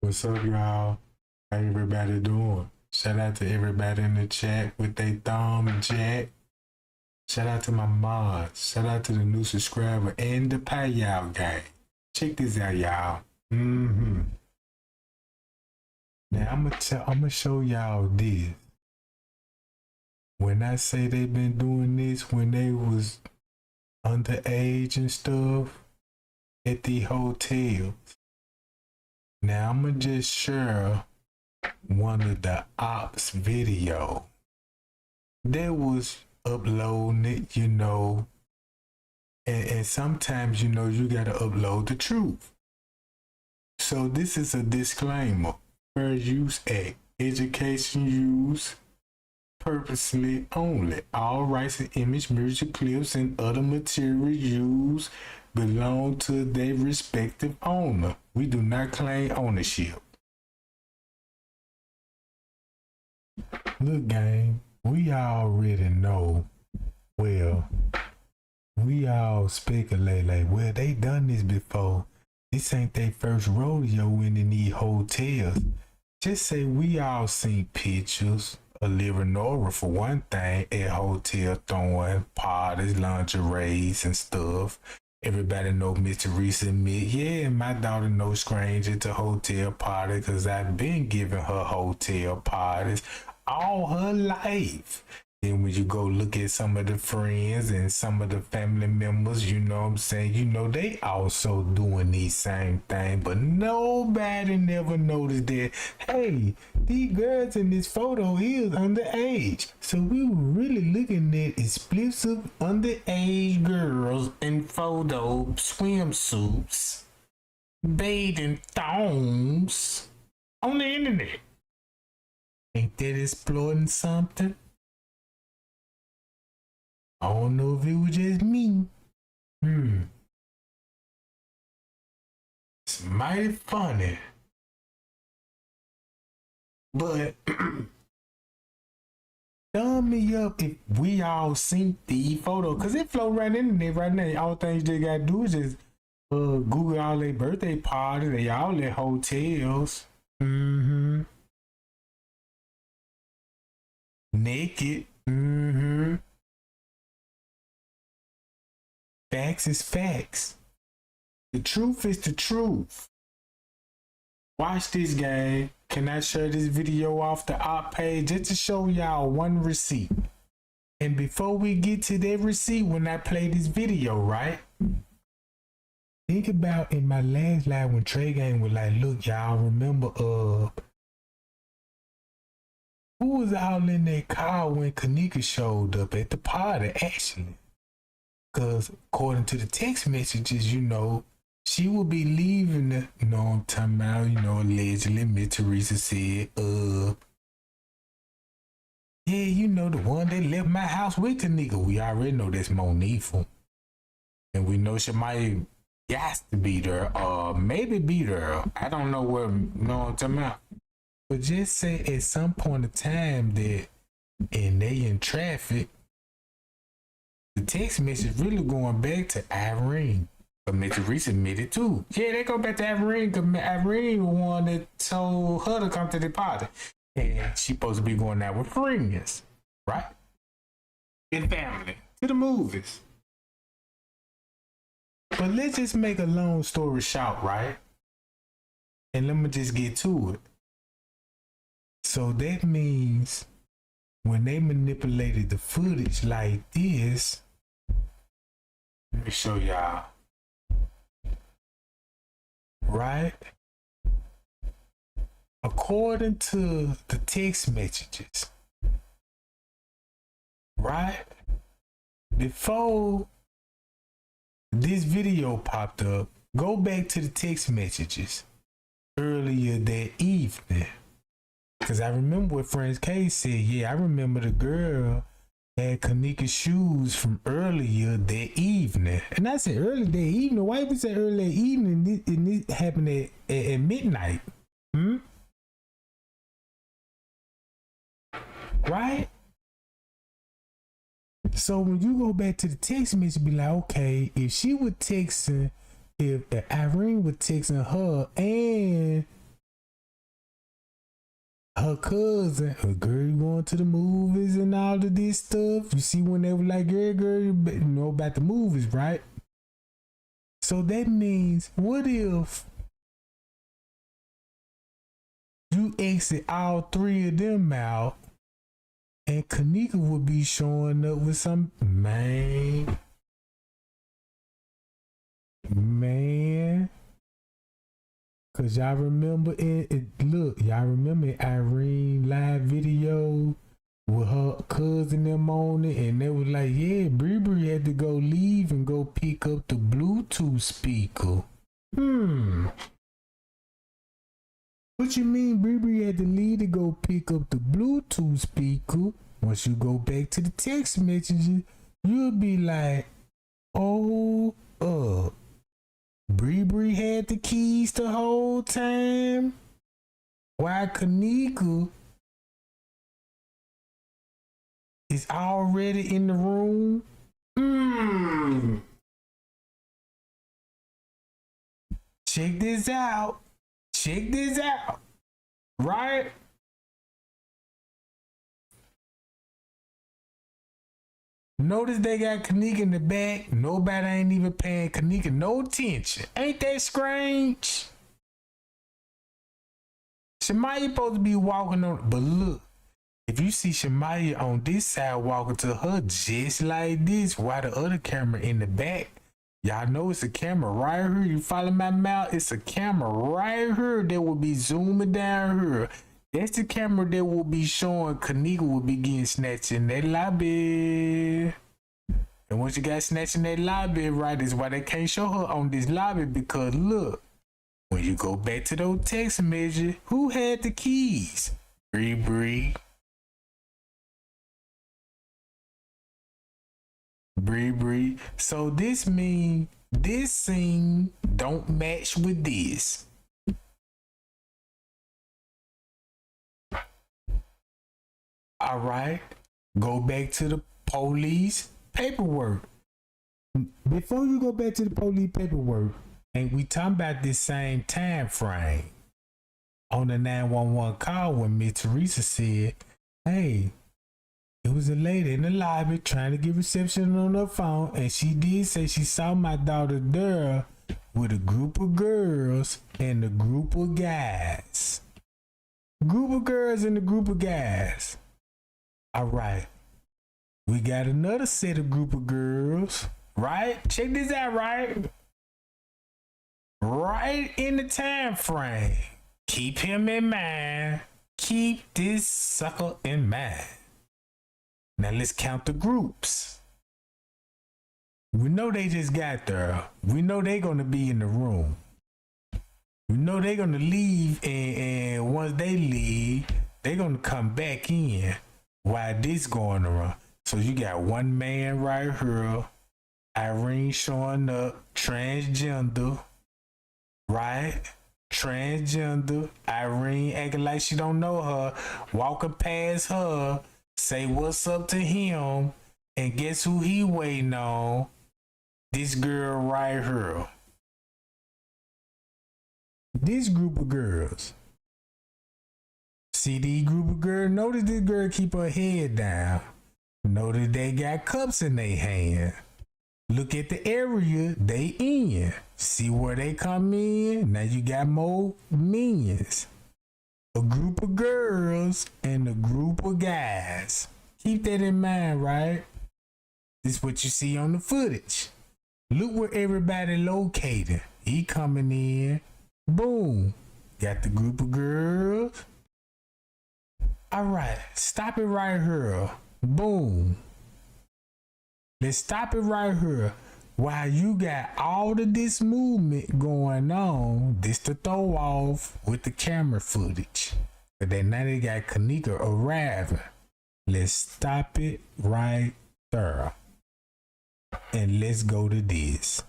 What's up, y'all? How everybody doing? Shout out to everybody in the chat with their thumb jack. Shout out to my mods. Shout out to the new subscriber and the payout gang. Check this out, y'all. Now I'm gonna show y'all this. When I say they've been doing this when they was underage and stuff at the hotels. Now I'm gonna just share one of the ops video that was uploading it, and sometimes you gotta upload the truth. So this is a disclaimer. Fair Use Act, education use purposely only. All rights and image, music clips, and other material used belong to their respective owner. We do not claim ownership. Look, gang, we already know. Well, we all speculate like, well, they done this before. This ain't their first rodeo in these hotels. Just say we all seen pictures of Leonora for one thing at hotel throwing parties, lingeries, and stuff. Everybody know Miss Teresa admit, yeah, my daughter no stranger to hotel party because I've been giving her hotel parties all her life. Then when you go look at some of the friends and some of the family members, you know what I'm saying, they also doing these same thing, but nobody never noticed that, hey, these girls in this photo is underage. So we were really looking at explicit underage girls in photo swimsuits, bathing thongs on the internet. Ain't that exploiting something? I don't know if it was just me. It's mighty funny. But thumb me up if we all seen the photo, because it float right in there right now. All things they gotta do is just Google all their birthday parties, they all at hotels. Naked. Facts is facts. The truth is the truth. Watch this, gang. Can I share this video off the op page just to show y'all one receipt? And before we get to that receipt, when I play this video, right? Think about in my last live when Trey Gang was like, look, y'all remember who was all in that car when Kenneka showed up at the party, actually? Because according to the text messages, she will be leaving the, I'm talking about, allegedly, Miss Teresa said, yeah, the one that left my house with the nigga. We already know that's Monifa. And we know she might got to be there, or maybe be there. I don't know where, what I'm talking about. But just say at some point in time that, and they in traffic, the text message really going back to Irene. But Miss Teresa admitted too. Yeah, they go back to Irene because Irene was the one that told her to come to the party. And she supposed to be going out with friends, right? And family. To the movies. But let's just make a long story short, right? And let me just get to it. So that means when they manipulated the footage like this, let me show y'all. Right? According to the text messages, right? Before this video popped up, go back to the text messages earlier that evening. Because I remember what Friends K said. Yeah, I remember the girl had Kenneka's shoes from earlier that evening. And I said earlier that evening. Why would you say earlier that evening and this happened at midnight? Right? So when you go back to the text message, be like, okay, if she was texting, if Irene was texting her and her cousin, her girl going to the movies and all of this stuff. You see when they were like, girl, you know about the movies, right? So that means, what if you exit all three of them out and Kenneka would be showing up with some man. Cause y'all remember y'all remember Irene live video with her cousin them on it, and they was like, yeah, Bree had to go leave and go pick up the Bluetooth speaker. What you mean Bree had to leave to go pick up the Bluetooth speaker? Once you go back to the text messages, you'll be like, oh, Bree had the keys the whole time. Why Kenneka is already in the room? Check this out. Right? Notice they got Kenneka in the back. Nobody ain't even paying Kenneka no attention. Ain't that strange? Shemaya supposed to be walking on, but look, if you see Shemaya on this side walking to her just like this, while the other camera in the back, y'all know it's a camera right here. You follow my mouth? It's a camera right here that will be zooming down here. That's the camera that will be showing Kenneka will be getting snatched in that lobby. And once you got snatched in that lobby, right, is why they can't show her on this lobby, because look, when you go back to those text messages, who had the keys? Bree. So this mean this scene don't match with this. All right, go back to the police paperwork. Before you go back to the police paperwork, and we talking about this same time frame on the 911 call when Miss Teresa said, hey, it was a lady in the lobby trying to get reception on her phone, and she did say she saw my daughter there with a group of girls and a group of guys. Group of girls and a group of guys. All right, we got another set of group of girls, right? Check this out, right? Right in the time frame. Keep him in mind. Keep this sucker in mind. Now let's count the groups. We know they just got there. We know they're gonna be in the room. We know they're gonna leave, and once they leave, they're gonna come back in. Why this going around? So you got one man right here, Irene showing up, transgender, right? Transgender, Irene acting like she don't know her, walking past her, say what's up to him, and guess who he waiting on? This girl right here. This group of girls. See these group of girls? Notice this girl keep her head down. Notice they got cups in their hand. Look at the area they in. See where they come in? Now you got more minions. A group of girls and a group of guys. Keep that in mind, right? This is what you see on the footage. Look where everybody located. He coming in. Boom. Got the group of girls. All right, stop it right here. Boom. Let's stop it right here. While you got all of this movement going on, this to throw off with the camera footage. But then now they got Kenneka arriving. Let's stop it right there. And let's go to this.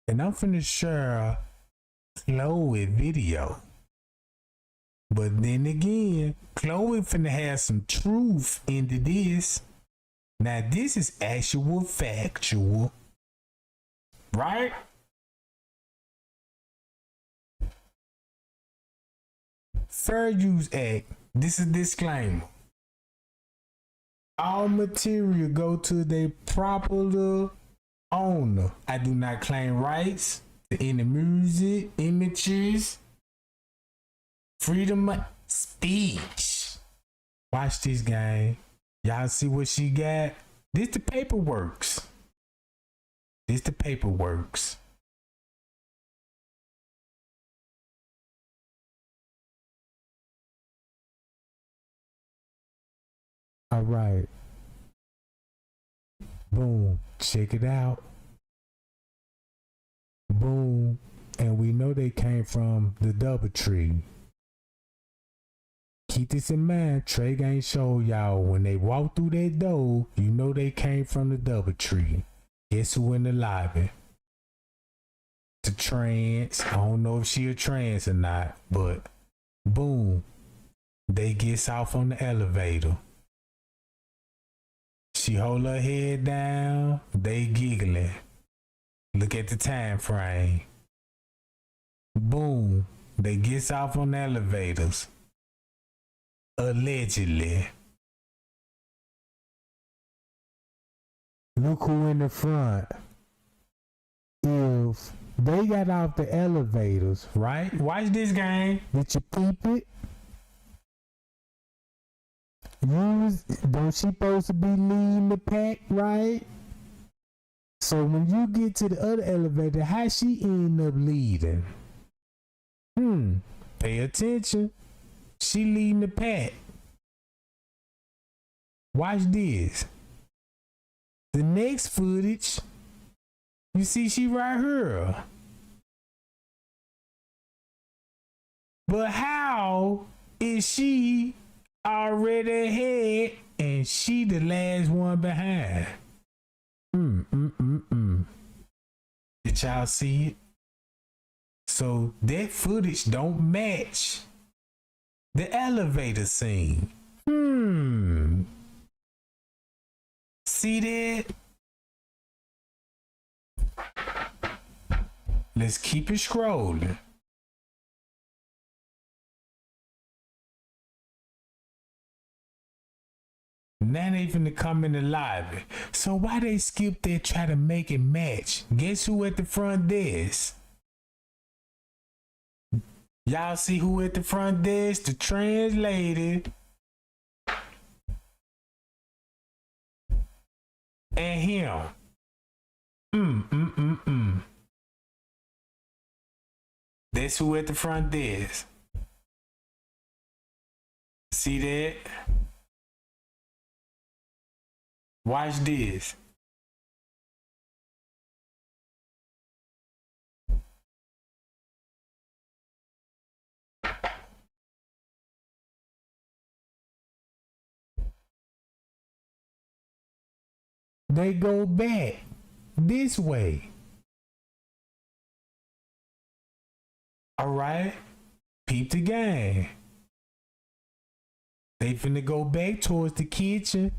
And I'm finna share Chloe video. But then again, Chloe finna have some truth into this. Now this is actual factual. Right? Fair Use Act This is a disclaimer. All material go to their proper owner. I do not claim rights to any music, images, freedom of speech. Watch this game. Y'all see what she got? This the paperworks. This the paperworks. All right. Boom. Check it out. Boom. And we know they came from the DoubleTree. Keep this in mind. Trey ain't show y'all when they walk through that door, you know they came from the DoubleTree. Guess who in the lobby? The trans. I don't know if she a trans or not, but boom. They gets off on the elevator. She hold her head down. They giggling. Look at the time frame. Boom. They gets off on the elevators. Allegedly. Look who in the front. If they got off the elevators, right? Watch this game. Did you peep it? Don't she supposed to be leading the pack, right? So when you get to the other elevator, how she end up leading? Pay attention. She leading the pack. Watch this. The next footage, you see she right here. But how is she already ahead and she the last one behind? Did y'all see it? So that footage don't match the elevator scene. See that? Let's keep it scrolling. Now they finna come in the lobby. So why they skip there, try to make it match? Guess who at the front desk? Y'all see who at the front desk? The trans lady. And him. That's who at the front desk. See that? Watch this. They go back this way. All right, peep the game. They finna go back towards the kitchen.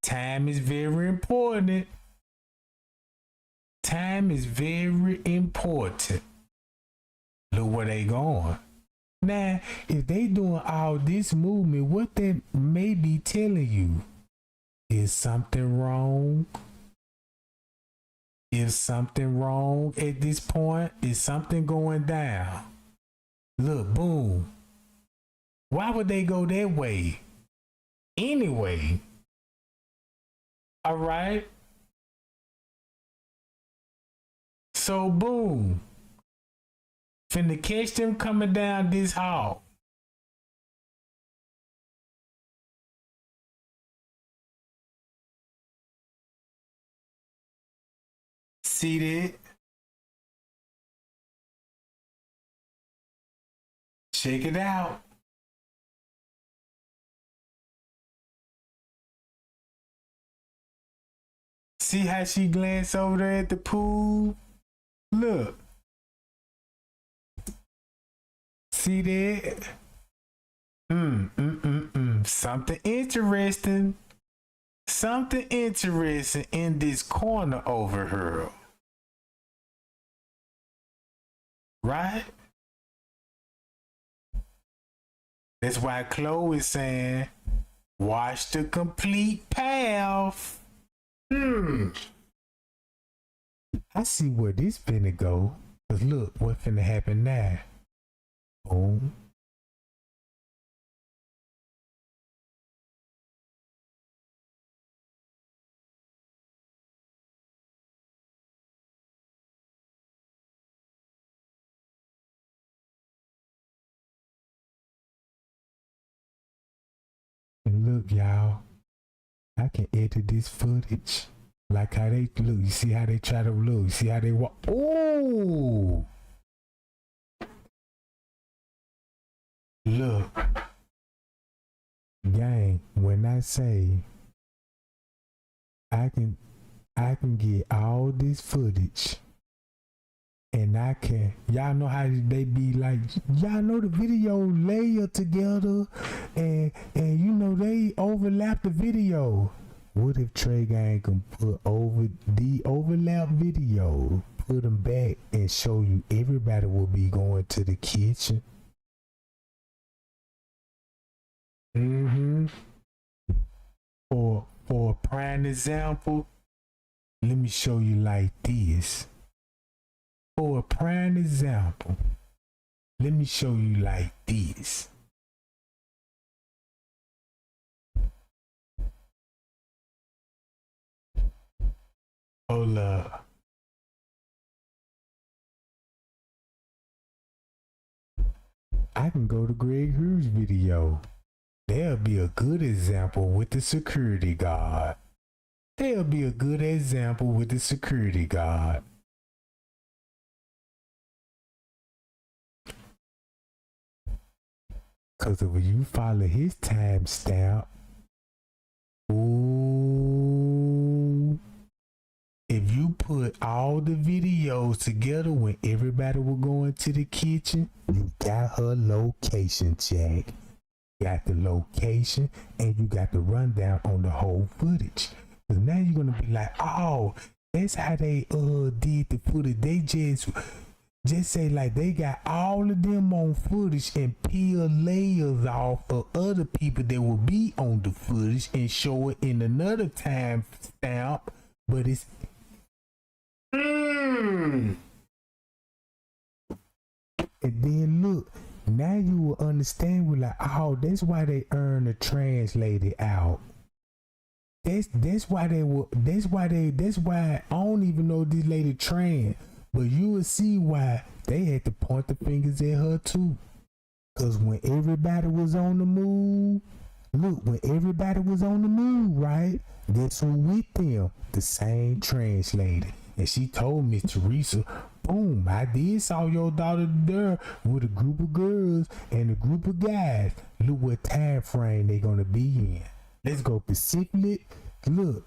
Time is very important. Time is very important. Look where they going. Now, if they doing all this movement, what that may be telling you is something wrong. Is something wrong at this point? Is something going down? Look, boom. Why would they go that way? Anyway. All right. So, boom. Finna catch them coming down this hall. See that? Check it out. See how she glanced over there at the pool? Look. See that? Something interesting. Something interesting in this corner over here. Right? That's why Chloe is saying, watch the complete path. I see where this finna go. Cause look, what finna happen now? Boom. And look, y'all, I can edit this footage. Like how they look. You see how they try to look. You see how they walk. Oh, look, gang. When I say I can get all this footage, and I can. Y'all know how they be like. Y'all know the video layer together, and you know they overlap the video. What if Trey Gang can put over the overlap video, put them back, and show you everybody will be going to the kitchen? For a prime example, let me show you like this. For a prime example, let me show you like this. Hold up. I can go to Greg Hughes' video. There'll be a good example with the security guard. There'll be a good example with the security guard. Cause if you follow his timestamp, ooh, if you put all the videos together when everybody was going to the kitchen, you got her location, Jack. Got the location and you got the rundown on the whole footage. Cause now you're gonna be like, oh, that's how they did the footage. They just say like they got all of them on footage and peel layers off of other people that will be on the footage and show it in another time stamp, but it's and then look, now you will understand. We're like, oh, that's why they earn a translated out. That's why I don't even know this lady trans, but you will see why they had to point the fingers at her too. Cause when everybody was on the move, look, when everybody was on the move, right? Guess who with them? The same translator. And she told Miss Teresa, boom, I did saw your daughter there with a group of girls and a group of guys. Look what time frame they gonna be in. Let's go Pacific. Look,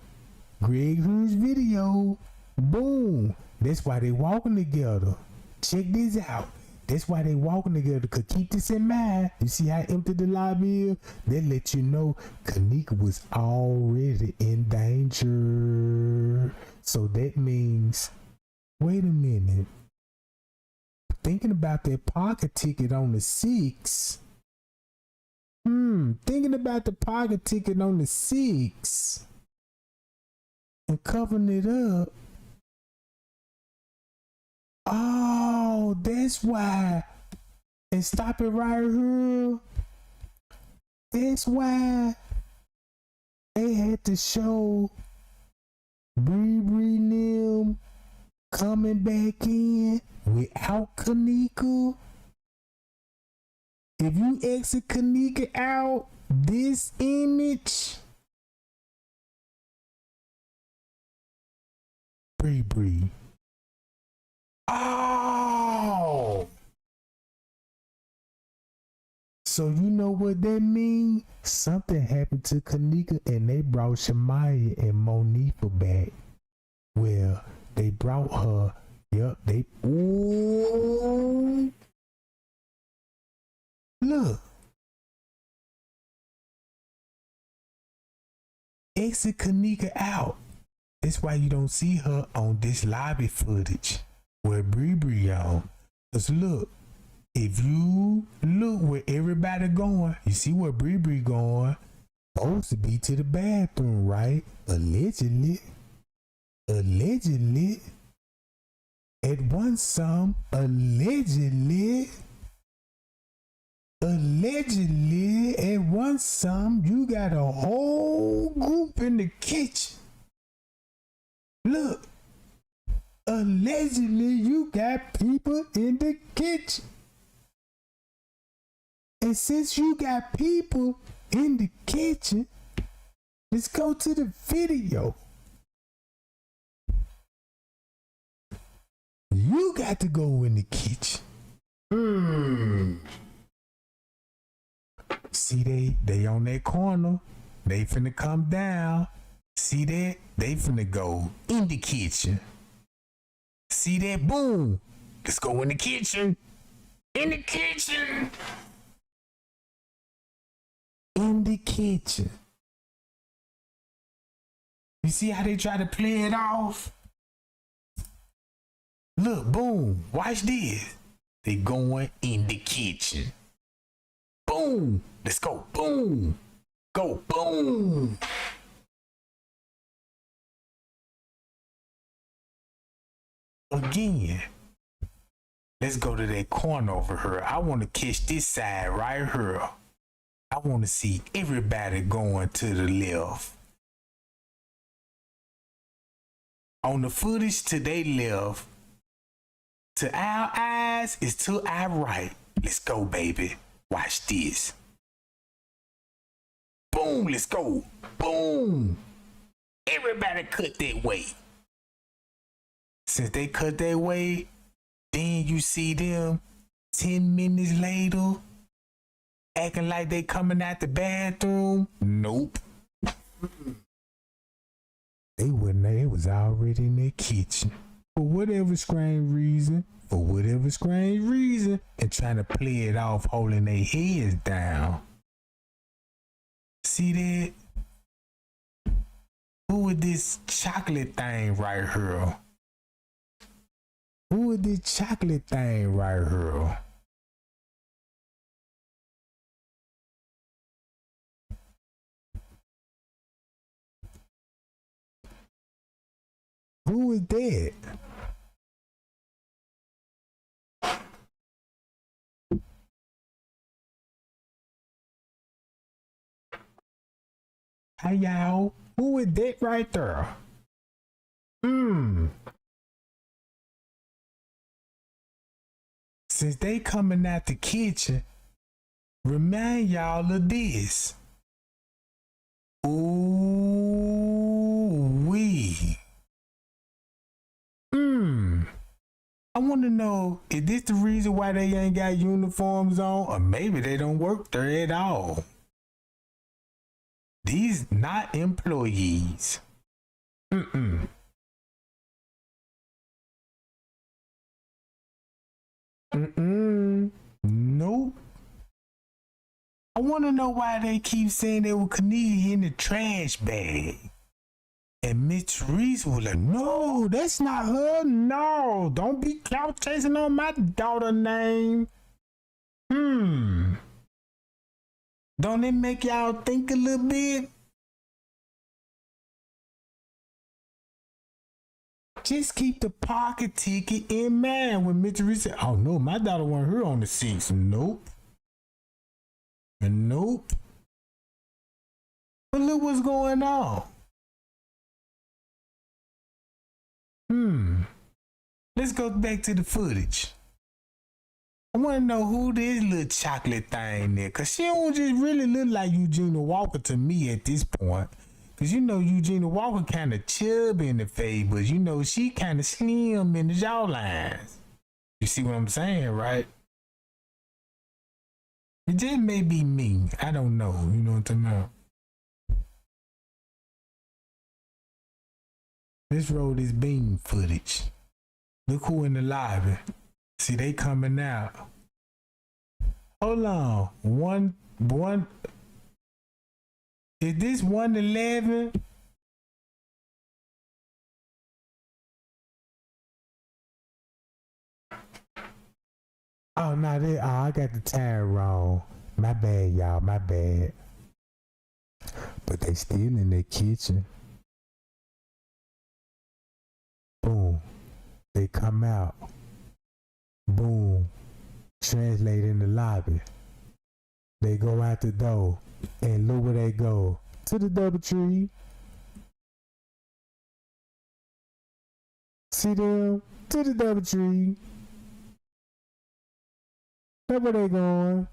Greg Hughes' video. Boom. That's why they walking together. Check this out. That's why they walking together. Cause keep this in mind. You see how empty the lobby is? They let you know Kenneka was already in danger. So that means, wait a minute. Thinking about that pocket ticket on the 6th. Thinking about the pocket ticket on the 6th and covering it up. Oh, that's why. And stop it right here. That's why they had to show Bree them coming back in without Kenneka. If you exit Kenneka out, this image, Bree. Oh! So you know what that means? Something happened to Kenneka and they brought Shamaya and Monifa back. Well, they brought her. Yup, they. Ooh. Look. Exit Kenneka out. That's why you don't see her on this lobby footage where Bree on. Cause look, If you look where everybody going, you see where Bree going. Supposed to be to the bathroom, right? Allegedly. At one some, allegedly, at one some, you got a whole group in the kitchen. Look, allegedly, you got people in the kitchen. And since you got people in the kitchen, let's go to the video. You got to go in the kitchen. See, they on that corner. They finna come down. See that? They finna go in the kitchen. See that? Boom. Let's go in the kitchen. In the kitchen. In the kitchen. You see how they try to play it off? Look, boom. Watch this. They going in the kitchen. Boom. Let's go. Boom. Go. Boom. Again. Let's go to that corner over here. I want to catch this side right here. I want to see everybody going to the left. On the footage to their left, to our eyes is to our right. Let's go, baby. Watch this. Boom, let's go. Boom. Everybody cut that way. Since they cut that way, then you see them 10 minutes later acting like they coming out the bathroom. Nope. They wasn't there. They was already in their kitchen. For whatever strange reason, and trying to play it off, holding their heads down. See that? Who is this chocolate thing right here? Who is this chocolate thing right here? Who is that? Hey y'all, who is that right there? Since they coming out the kitchen, remind y'all of this. Ooh wee. I want to know, is this the reason why they ain't got uniforms on? Or maybe they don't work there at all. These not employees. Nope. I want to know why they keep saying they were Kenneka in the trash bag. And Miss Reese was like, no, that's not her. No, don't be clout chasing on my daughter name. Don't it make y'all think a little bit? Just keep the pocket ticket in mind when Miss Reese said, oh no, my daughter want her on the seats. Nope. Nope. But look what's going on. Let's go back to the footage. I want to know who this little chocolate thing is, cause she don't just really look like Eugenia Walker to me at this point. Cause you know Eugenia Walker kind of chubby in the face, but you know she kind of slim in the jawlines. You see what I'm saying, right? It just may be me. I don't know. You know what I'm talking about? Let's roll this beam footage. Look who in the lobby. See, they coming out. Hold on. One. Is this 111? Oh no, I got the time wrong. My bad, y'all. My bad. But they still in their kitchen. Boom. They come out. Boom. Translate in the lobby. They go out the door. And look where they go. To the DoubleTree. See them? To the DoubleTree. That's where they going.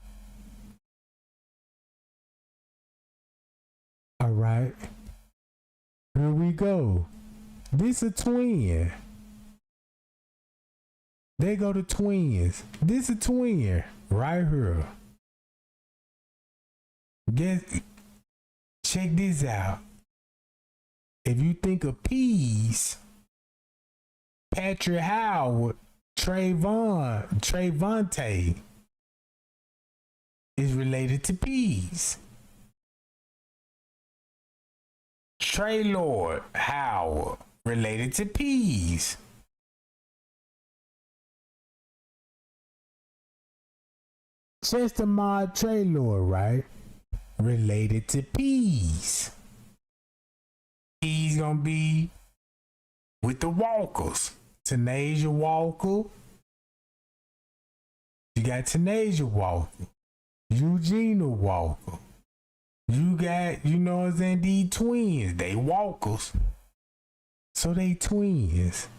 Alright. Here we go. This a twin. They go to twins. This a twin. Right here. Check this out. If you think of peas, Patrick Howard, Trayvonte is related to peas. Trey Lord Howard related to peas. Chester Mod Trey Lord, right? Related to peas. He's gonna be with the Walkers. Tanasia Walker. You got Tanasia Walker. Eugenia Walker. You got, you know what I'm saying, these twins. They Walkers. So they twins.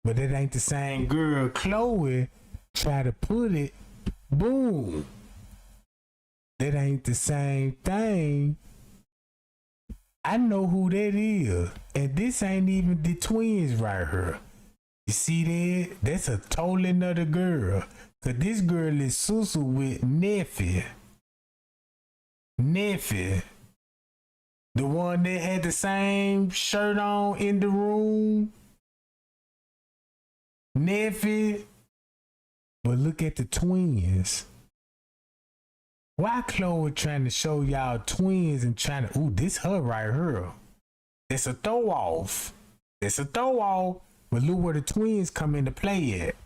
But it ain't the same girl. Chloe try to put it. Boom. That ain't the same thing. I know who that is. And this ain't even the twins right here. You see that? That's a totally another girl. Cause this girl is Susu with Neffy. Neffy. The one that had the same shirt on in the room. Neffy. But look at the twins. Why Chloe trying to show y'all twins and trying to, ooh, this her right here. It's a throw off. It's a throw off. But look where the twins come into play at.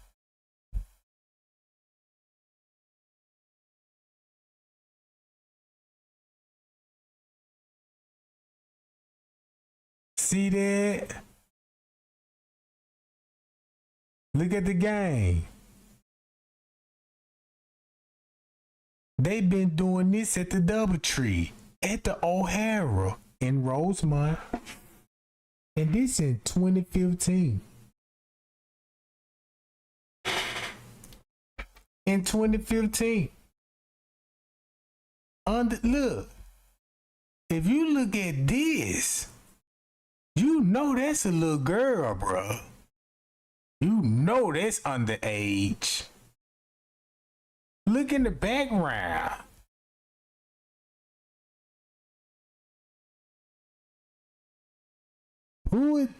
See that? Look at the game. They've been doing this at the DoubleTree, at the O'Hara in Rosemont. And this in 2015. In 2015. Look, if you look at this, you know that's a little girl, bro. You know that's underage. Look in the background. Who would...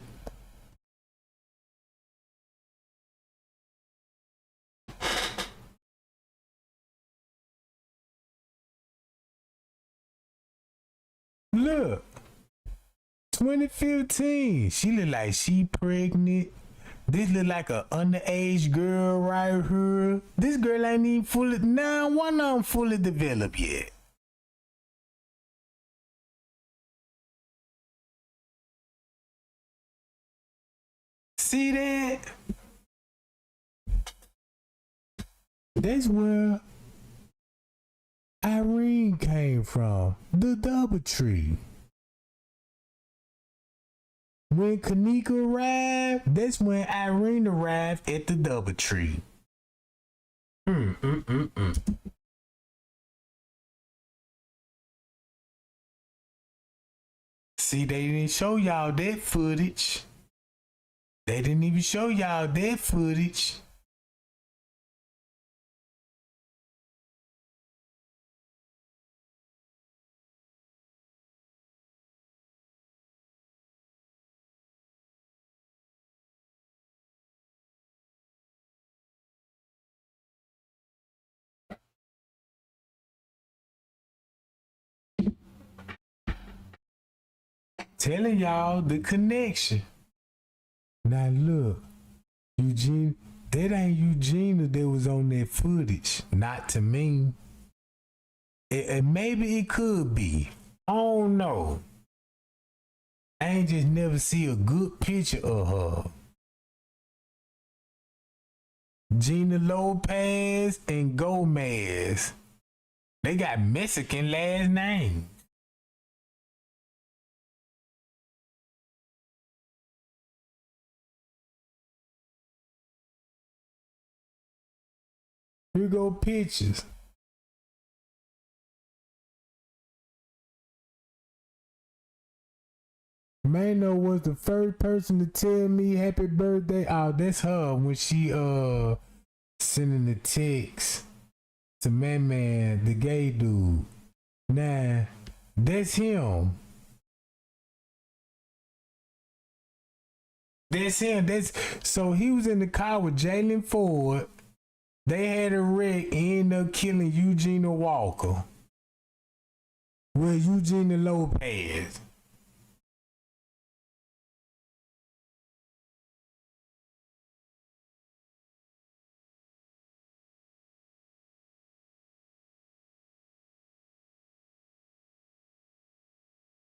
Look. 2015. She look like she pregnant. This look like a underage girl right here. This girl ain't even fully, nah, one of them fully developed yet. See that? That's where Irene came from. The DoubleTree. When Kenneka arrived, that's when Irene arrived at the DoubleTree. See, they didn't show y'all that footage. They didn't even show y'all that footage. Telling y'all the connection. Now look, Eugene, that ain't Eugenia that was on that that footage. Not to me. Maybe it could be. I don't know. I ain't just never see a good picture of her. Gina Lopez and Gomez. They got Mexican last names. Here go pictures. Mano was the first person to tell me happy birthday. Oh, that's her when she sending the text to Man, the gay dude. Nah, that's him. That's him. So he was in the car with Jalen Ford. They had a wreck and ended up killing Eugenia Walker. Well, Eugenia Lopez.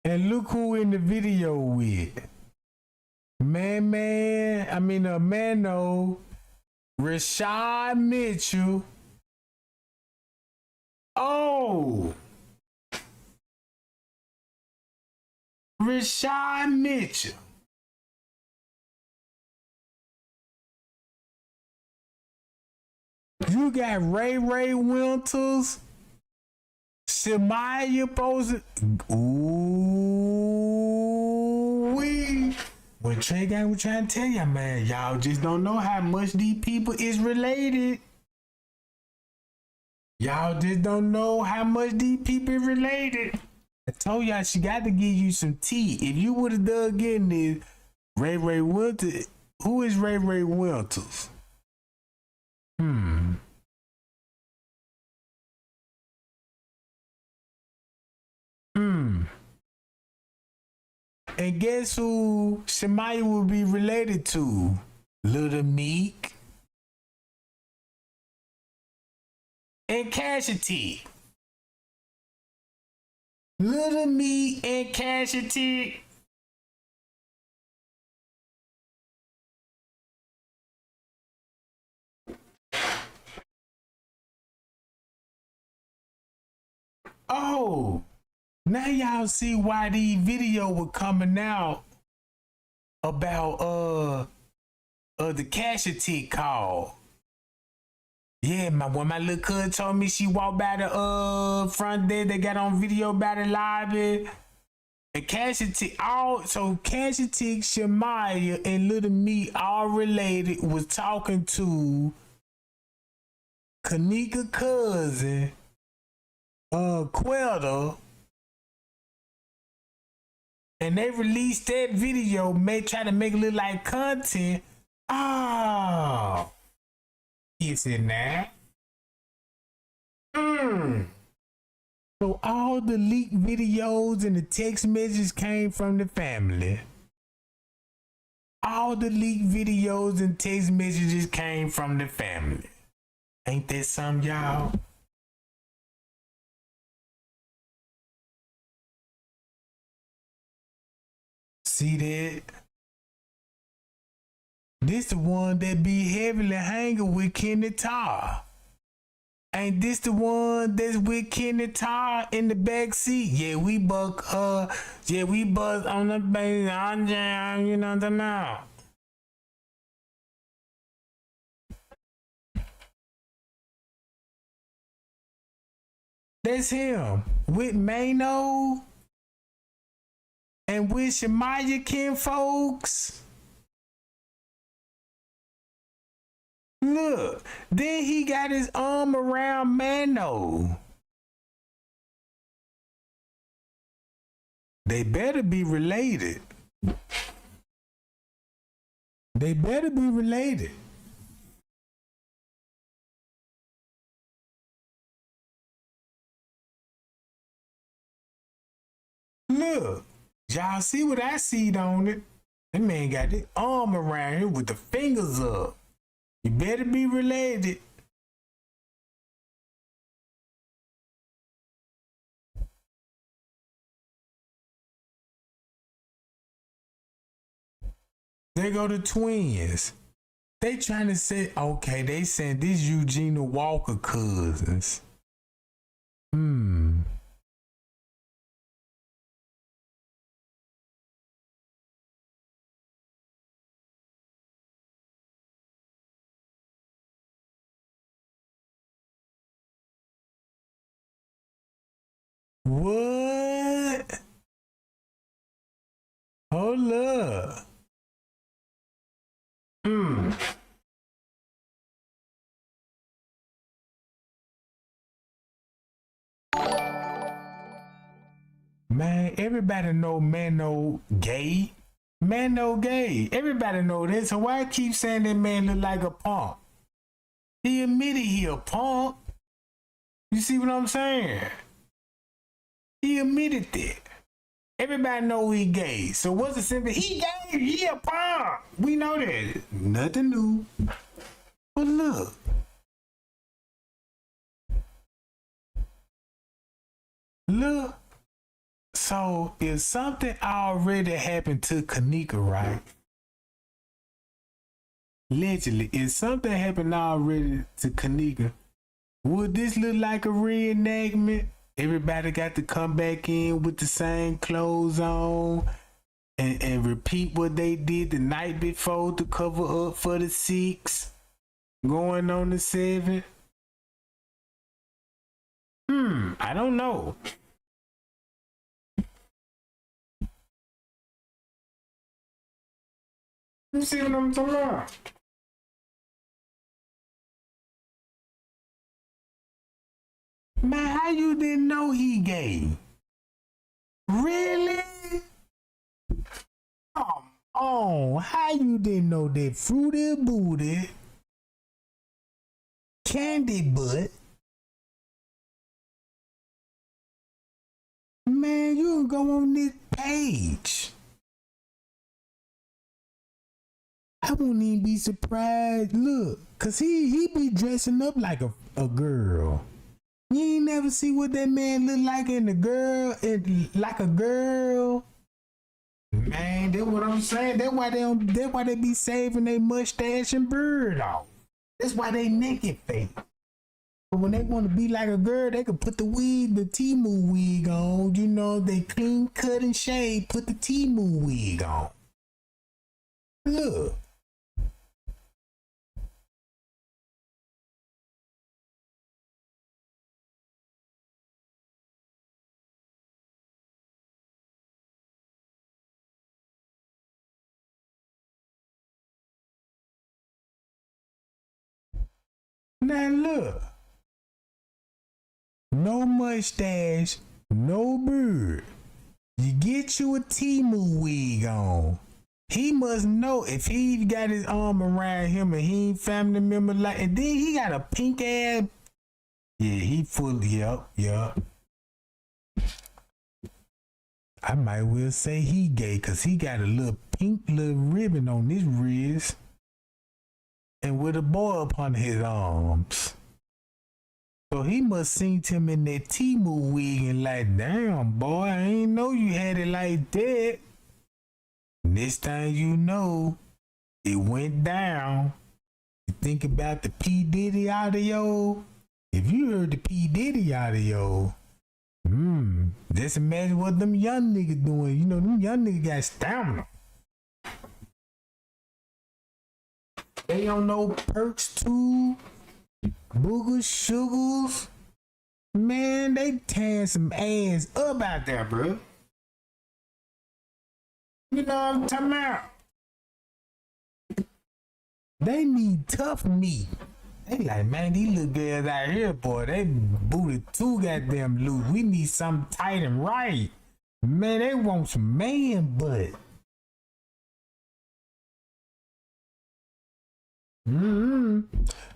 And look who in the video with. Mano, Rashad Mitchell. Oh, Rashad Mitchell. You got Ray Winters. Shemaya posted. Ooh, when Trey Gang was trying to tell you, man, y'all just don't know how much these people is related. Y'all just don't know how much these people is related. I told y'all she got to give you some tea. If you would have dug in this, Ray Winters. Who is Ray Winters? And guess who Shemaya will be related to? Little Meek and Casha T. Little Meek and Casha T. Oh, now y'all see why these videos were coming out about the Casha T call. Yeah, when my little cousin told me she walked by the front there, they got on video by the lobby. And Casha T, Casha T, Shemaya, and Little Me all related, was talking to Kenneka cousin, Quelda. And they released that video, try to make it look like content. Oh, is it now? So all the leaked videos and the text messages came from the family. All the leaked videos and text messages came from the family. Ain't that something, y'all? See that? This the one that be heavily hanging with Kenneka. Ain't this the one that's with Kenneka in the back seat? Yeah, we buzz on the base on jam, you know what I'm talking about. That's him with Mano. And with Shemaya Kin folks. Look, then he got his arm around Mano. They better be related. They better be related. Look. Y'all see what I see on it? That man got his arm around him with the fingers up. You better be related. They go the twins. They trying to say, okay, they saying this Eugenia Walker cousins. What? Hold up. Man, everybody know Mano gay. Mano gay. Everybody know this. So why I keep saying that man look like a punk? He admitted he a punk. You see what I'm saying? He admitted that. Everybody know he gay. So what's the simple? He gay. He a punk. We know that. Nothing new. But look. Look. So if something already happened to Kenneka, right? Allegedly, if something happened already to Kenneka, would this look like a reenactment? Everybody got to come back in with the same clothes on and repeat what they did the night before to cover up for the 6, going on the 7. I don't know. You see what I'm talking about? Man, how you didn't know he gay? Really? Come on, how you didn't know that fruity booty, candy butt? Man, you can go on this page. I wouldn't even be surprised. Look, cause he be dressing up like a girl. You ain't never see what that man look like in the girl, like a girl. Man, that's what I'm saying. That's why they be saving their mustache and beard off. That's why they naked face. But when they want to be like a girl, they can put the wig, the Timu wig on. You know, they clean cut and shave, put the Timu wig on. Look. Now look. No mustache, no beard. You get you a Timu wig on. He must know if he got his arm around him and he ain't family member like, and then he got a pink ass. Yeah, he full. Yup. I might well say he gay because he got a little pink little ribbon on his wrist and with a boy upon his arms. So he must seen him in that Timu wig and like, damn boy, I ain't know you had it like that. Next time you know, it went down. You think about the P. Diddy audio. If you heard the P. Diddy audio, just imagine what them young niggas doing. You know, them young niggas got stamina. They don't know perks too. Booger sugars. Man, they tearing some ass up out there, bro. You know what I'm talking about? They need tough meat. They like, man, these little girls out here, boy, they booty too goddamn loose. We need something tight and right. Man, they want some man butt. I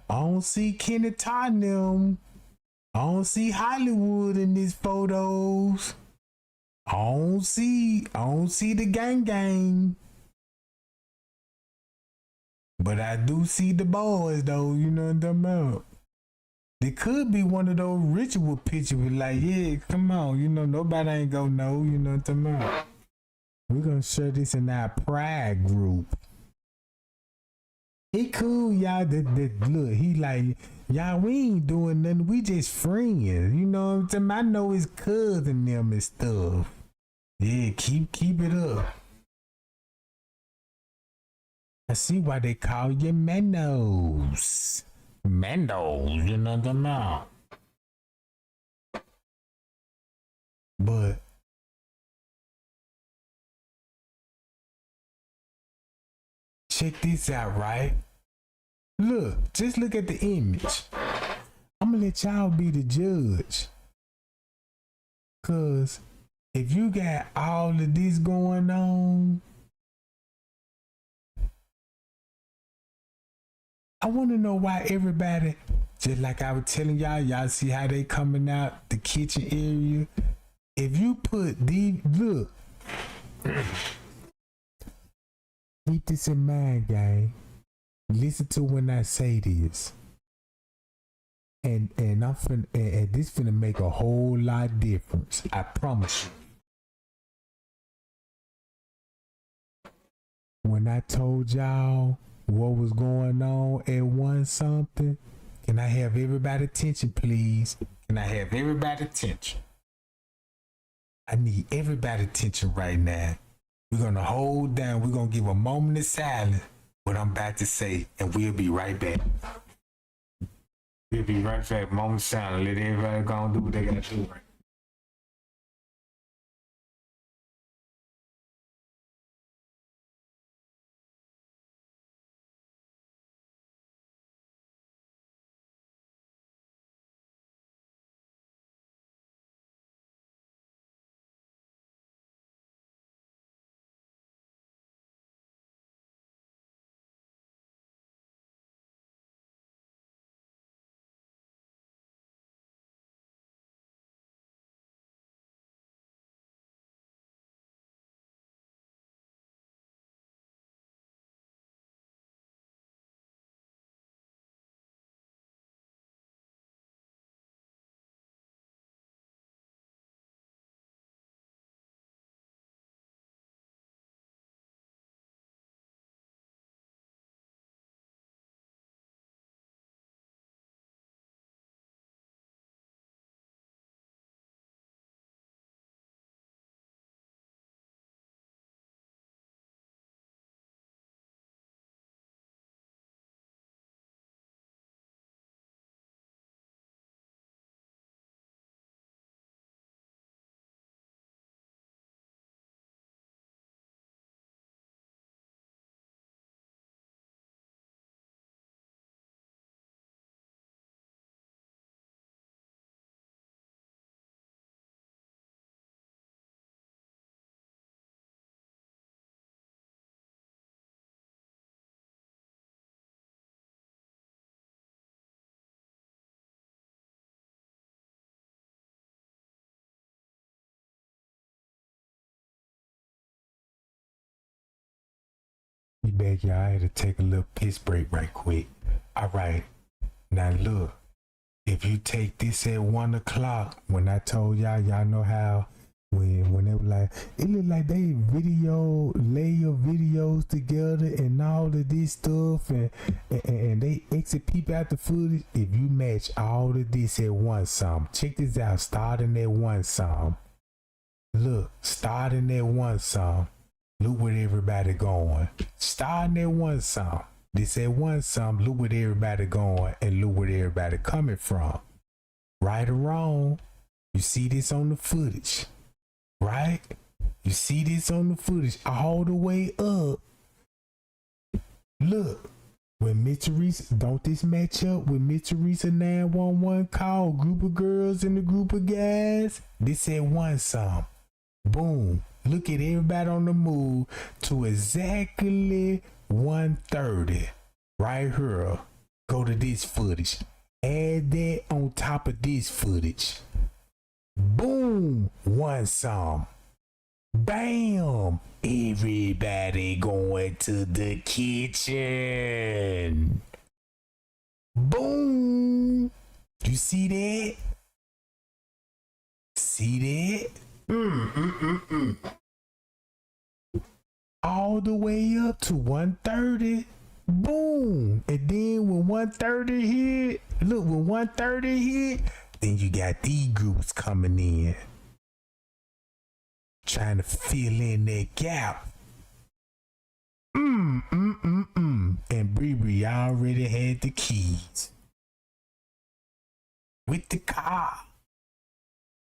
don't see Kenneka in them. I don't see Hollywood in these photos. I don't see the gang. But I do see the boys though, you know what I'm talking about. It could be one of those ritual pictures with like, yeah, come on, you know, nobody ain't gonna know, you know what I'm talking about. We're gonna share this in our pride group. He cool, y'all. Look, he like, y'all, we ain't doing nothing. We just friends. You know what I'm saying? I know his cousin them and stuff. Yeah, keep it up. I see why they call you Mennos. Mennos, you know what I'm about. But check this out, right? Look, just look at the image. I'm gonna let y'all be the judge. Cause if you got all of this going on, I wanna know why everybody, just like I was telling y'all see how they coming out the kitchen area. If you put these, look, keep this in mind, gang. Listen to when I say this. And I'm finna, and this finna make a whole lot difference. I promise you. When I told y'all what was going on at one something, can I have everybody's attention, please? Can I have everybody's attention? I need everybody's attention right now. We're gonna hold down. We're gonna give a moment of silence. What I'm about to say, and we'll be right back. We'll be right back. Moment of silence. Let everybody go and do what they gotta do. Right. You back, y'all. I had to take a little piss break right quick. All right. Now look, if you take this at 1 o'clock, when I told y'all know how when they were like, it looked like they layer videos together and all of this stuff and they exit people out the footage. If you match all of this at one song, check this out, starting at one song. Look, starting at one song. Look where everybody going. Starting at one song. This at one song, look where everybody going and look where everybody coming from. Right or wrong, you see this on the footage. Right? You see this on the footage all the way up. Look, when Miss Teresa, don't this match up with Miss Teresa 911 call group of girls and a group of guys? This at one song. Boom. Look at everybody on the move to exactly 1:30. Right here. Go to this footage. Add that on top of this footage. Boom. One song. Bam. Everybody going to the kitchen. Boom. You see that? See that? All the way up to 1:30. Boom. And then when 130 hit, look, when 130 hit, then you got these groups coming in, trying to fill in that gap. And Bree already had the keys. With the car.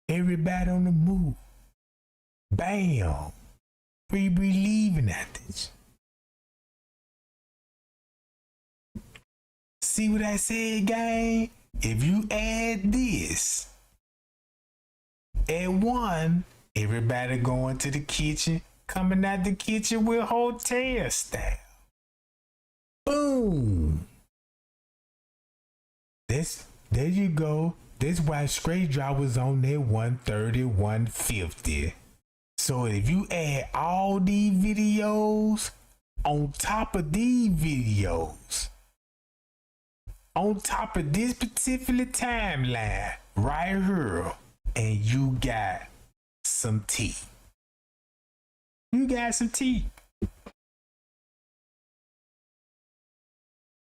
Everybody on the move. Bam. Bree leaving at this. See what I said, gang? If you add this at 1, everybody going to the kitchen, coming out the kitchen with hotel style. Boom. There you go. That's why Straight Drop was on there 130, 150. So if you add all these videos on top of these videos, on top of this particular timeline right here, and you got some tea. You got some tea.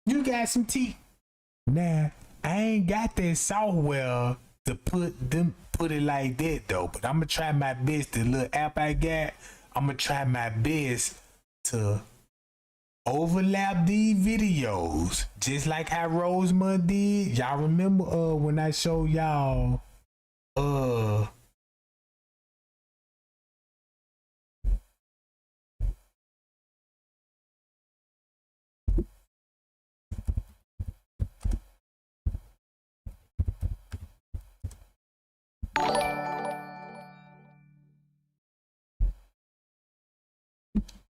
You got some tea. Now, I ain't got that software to put it like that though, but I'm gonna try my best. The little app I got, I'm gonna try my best to overlap these videos, just like how Rosemond did. Y'all remember when I showed y'all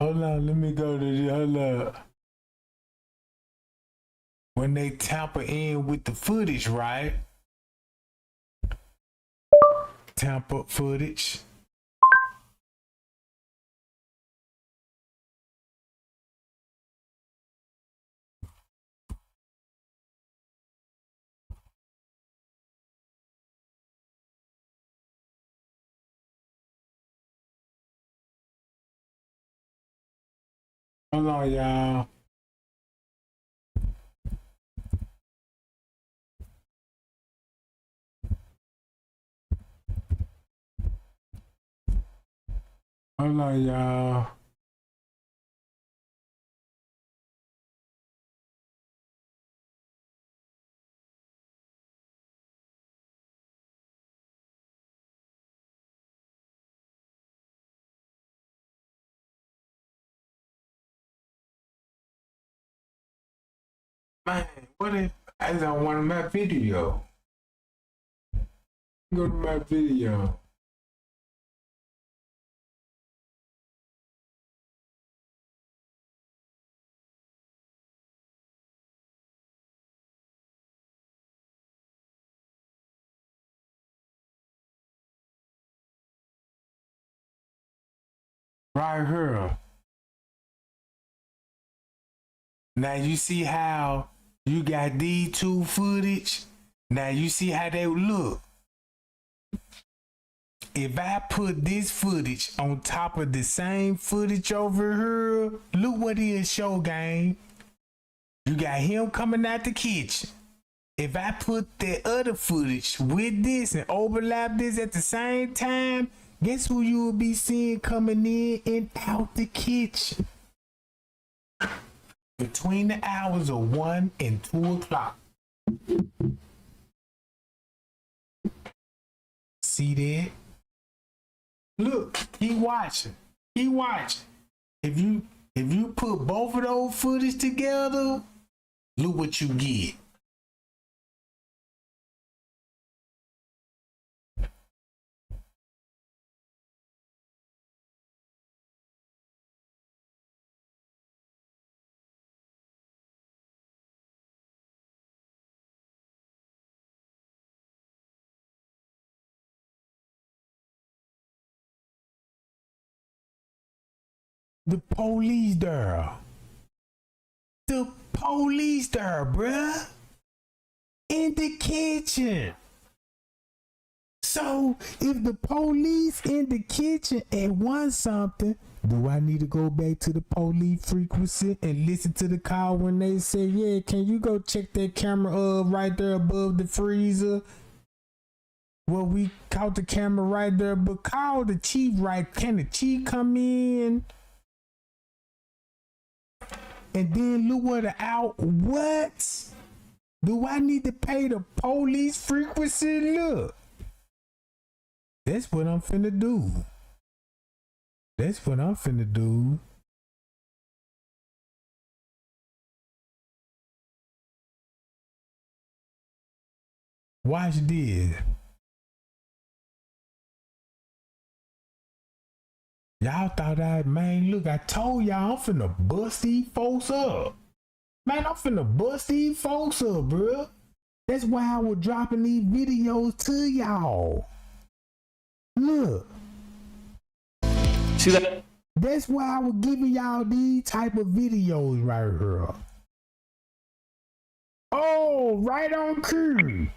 hold on, let me go to the hold up. When they tamper in with the footage, right? Tamper footage. Hold on, y'all. Hold on, y'all. Man, what if I don't want my video? Go to my video. Right here. Now you see how you got these two footage. Now you see how they look. If I put this footage on top of the same footage over here, look what it show, gang. You got him coming out the kitchen. If I put the other footage with this and overlap this at the same time, guess who you will be seeing coming in and out the kitchen? Between the hours of 1 and 2 o'clock. See that? Look, keep watching. Keep watching. If you put both of those footage together, look what you get. The police there. The police there, bruh. In the kitchen. So if the police in the kitchen and want something, Do I need to go back to the police frequency and listen to the call when they say, yeah, can you go check that camera right there above the freezer? Well, we caught the camera right there, but call the chief, right? Can the chief come in? And then look what the out. What? Do I need to pay the police frequency? Look. That's what I'm finna do. That's what I'm finna do. Watch this. Y'all thought man, look, I told y'all I'm finna bust these folks up. Man, I'm finna bust these folks up, bro. That's why I was dropping these videos to y'all. Look. See that? That's why I was giving y'all these type of videos right here. Oh, right on cue.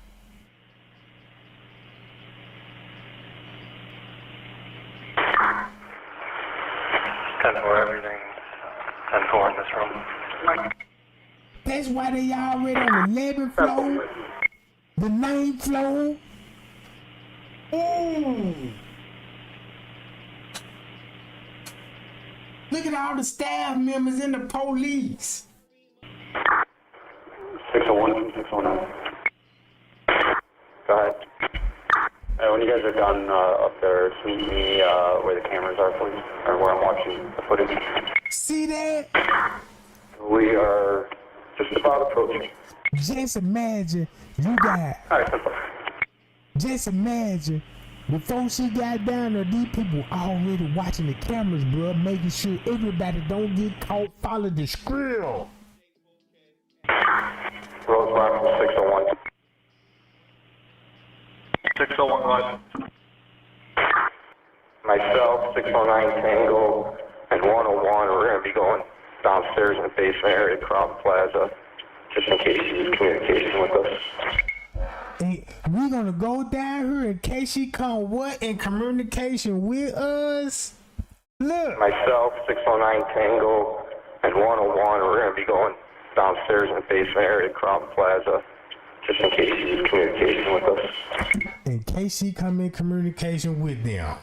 Kind of where everything's 10-4 in this room. That's why they already on the 11th floor, the 9th floor. Look at all the staff members and the police. 601, 609. Go ahead. When you guys are done up there, just meet me where the cameras are, please, or where I'm watching the footage. See that? We are just about approaching. Just imagine you got. All right, simple. Just imagine before she got down there, these people already watching the cameras, bro, making sure everybody don't get caught. Follow the script. Rosemark 601. 601 right. Myself, 609 Tango, and 101. We're going to be going downstairs in the basement area, Crown Plaza, just in case you use communication with us. And we're gonna go down here in case she come what in communication with us. Look. Myself, 609 Tango, and 101. We're going to be going downstairs in the basement area, Crown Plaza, just in case you use communication with us. In case she come in communication with them.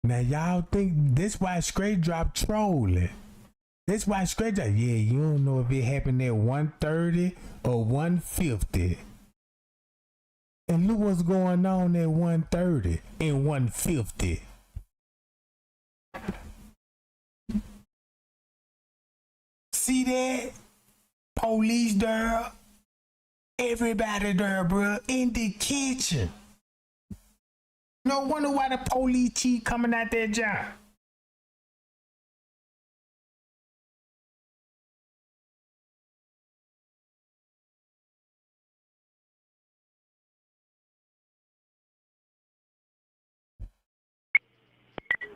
Now y'all think this why Straight Drop trolling. This why Straight Drop, yeah, you don't know if it happened at 130 or 150. And look what's going on at 130 and 150. See that? Police there. Everybody there, bro, in the kitchen. No wonder why the police chief coming out that job.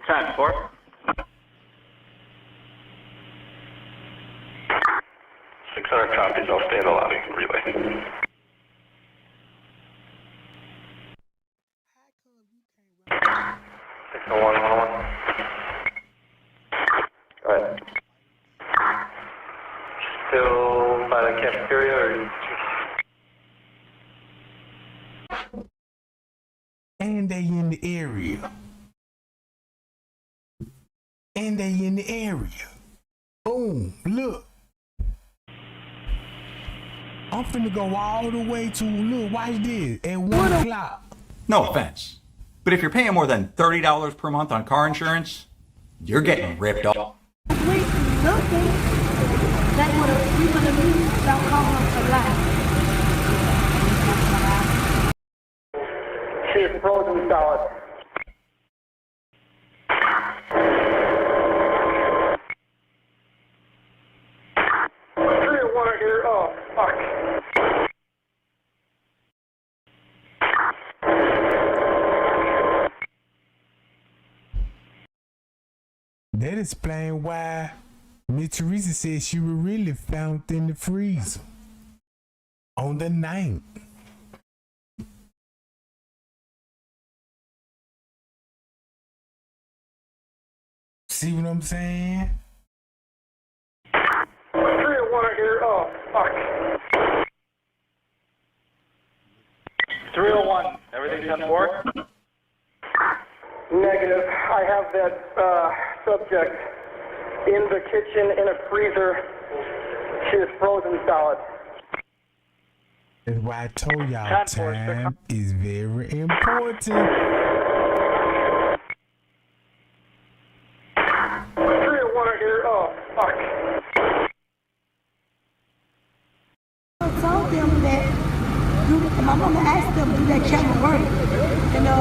Time 4. 600 copies. I'll stay in the lobby. Relay. One. Go ahead. Still by the cafeteria, or? And they in the area. And they in the area. Boom, look. I'm finna go all the way to, look, watch this, at 1 o'clock. No offense, but if you're paying more than $30 per month on car insurance, you're getting ripped off. Wait, nothing. That would have even been without calling us a lie. Chief, frozen solid. That explain why Miss Teresa said she was really found in the freezer on the 9th. See what I'm saying? 301 here. Oh, fuck. 301, everything's 10-4? Negative. I have that subject in the kitchen in a freezer. She is frozen solid. That's why I told y'all 10-4, time is very important. 301 here. Oh, fuck. I told them that my mama asked them, do that camera work? And the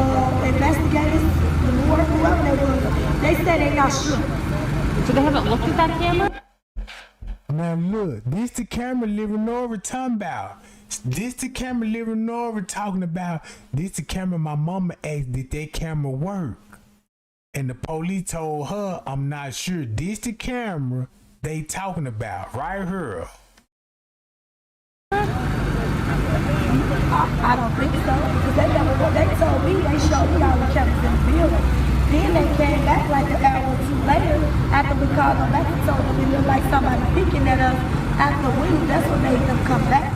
investigators, the board, whoever they were, they said they're not sure. So they haven't looked at that camera? Now look, this the camera Lenora talking about. This the camera Lenora talking about. This the camera my mama asked, did that camera work? And the police told her, I'm not sure. This the camera they talking about right here. I don't think so, because they told me, they showed me all the cameras in the building. Then they came back like an hour or two later after we called them back and told them it looked like somebody peeking at us out the window. That's what made them come back.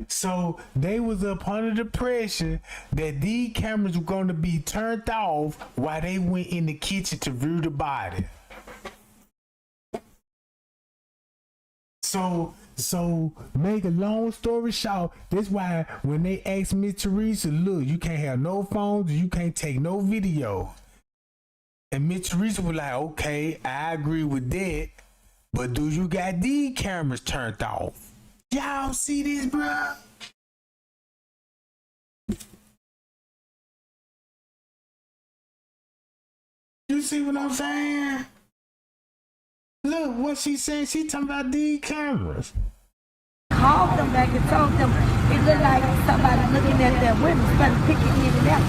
So they was up under the pressure that these cameras were going to be turned off while they went in the kitchen to view the body. So make a long story short, that's why when they asked Miss Teresa, look, you can't have no phones, you can't take no video. And Miss Teresa was like, okay, I agree with that, but do you got these cameras turned off? Y'all see this, bruh? You see what I'm saying? Look what she saying. She talking about these cameras. Called them back and told them it looked like somebody looking at their window, started picking in and out.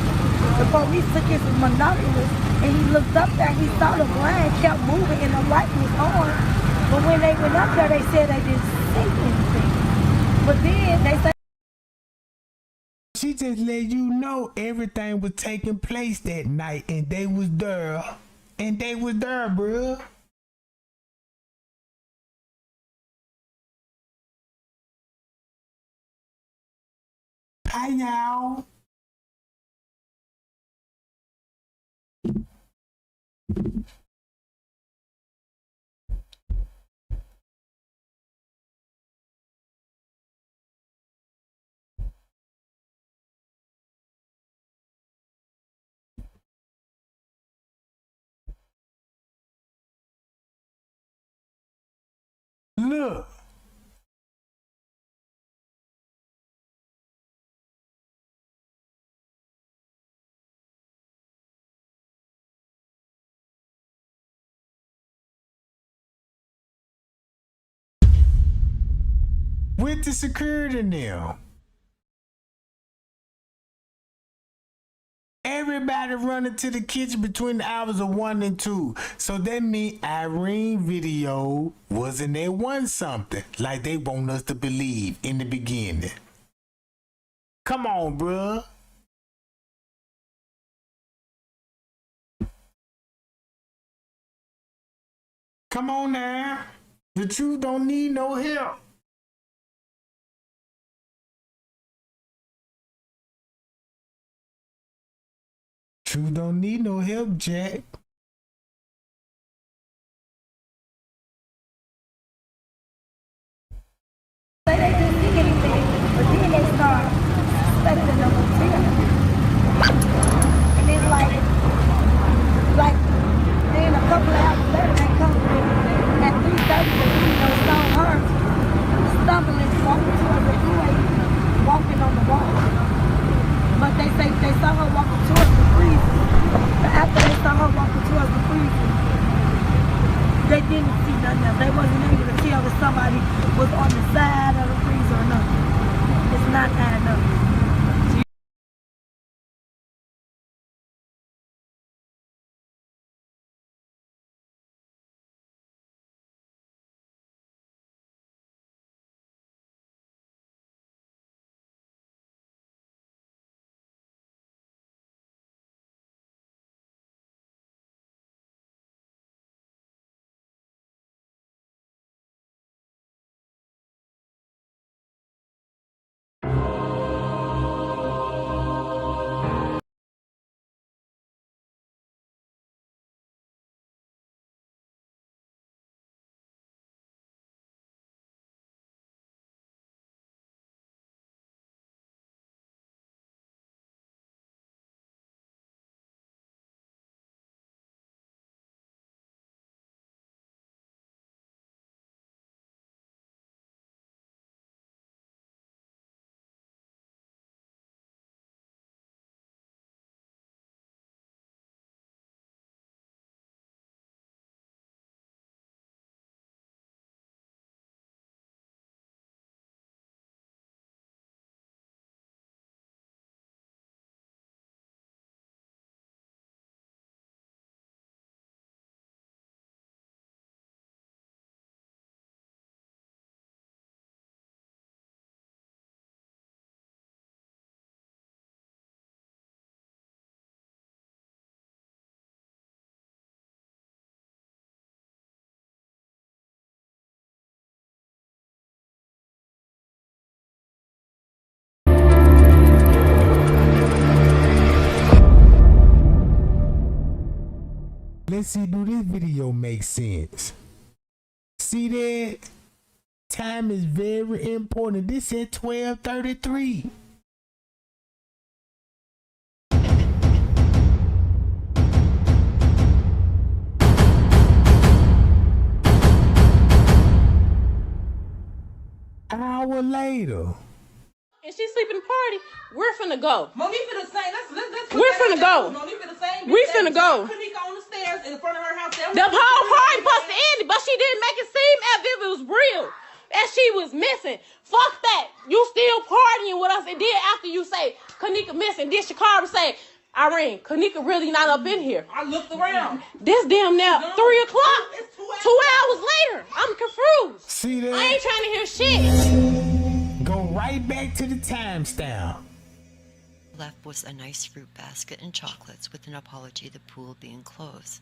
The police took his monoculars and he looked up there. He saw the blind kept moving and the light was on. But when they went up there, they said they didn't see anything. But then they said She just let you know everything was taking place that night and they was there. And they was there, bruh. Hi, y'all. Look. With the security now. Everybody running to the kitchen between the hours of 1 and 2. So that means Irene video wasn't at 1 something like they want us to believe in the beginning. Come on, bruh. Come on now. The truth don't need no help. Truth don't need no help, Jack. they didn't see anything, but then they start suspecting the hotel. And it's like then a couple of hours later they come at 3:30 saw her stumbling, walking towards the freeway, walking on the wall. But they say they saw her walking towards the freezer. But after they saw her walking towards the freezer, they didn't see nothing else. They wasn't able to tell if somebody was on the side of the freezer or nothing. It's not adding up. Let's see, do this video make sense? See that? Time is very important. This at 12:33. An hour later. And she's sleeping in the party. We're finna go. Monique finna say, let's We're finna go. Monique finna say, We finna go. Kenneka on the stairs in front of her house. The whole party supposed to end, but she didn't make it seem as if it was real. That she was missing. Fuck that. You still partying with us. And then after you say Kenneka missing, then Shakara say, Irene, Kenneka really not up in here. I looked around. This damn now 3 o'clock. It's 2 2 hours later. I'm confused. See that? I ain't trying to hear shit. Go right back to the timestamp. Left was a nice fruit basket and chocolates with an apology the pool being closed.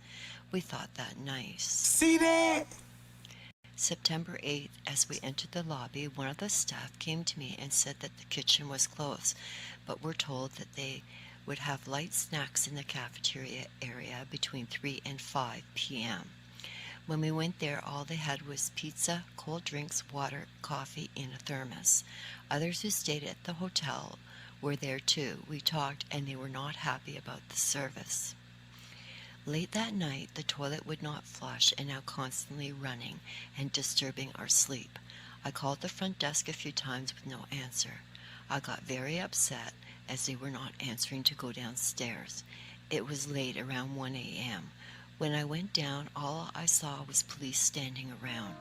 We thought that nice. See that? September 8th, as we entered the lobby, one of the staff came to me and said that the kitchen was closed, but we're told that they would have light snacks in the cafeteria area between 3 and 5 p.m. When we went there, all they had was pizza, cold drinks, water, coffee in a thermos. Others who stayed at the hotel were there too. We talked and they were not happy about the service. Late that night, the toilet would not flush and now constantly running and disturbing our sleep. I called the front desk a few times with no answer. I got very upset as they were not answering to go downstairs. It was late, around 1 a.m. When I went down, all I saw was police standing around.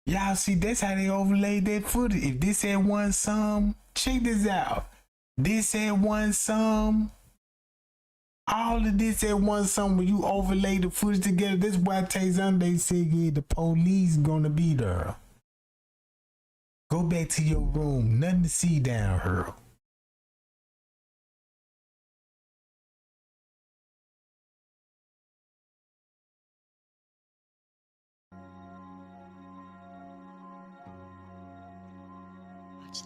Y'all see, that's how they overlaid that footage. If this had one sum, check this out. This had one sum. All of this at one sum, when you overlay the footage together, that's why Tay-Zunde said, yeah, the police gonna be there. Go back to your room. Nothing to see down here.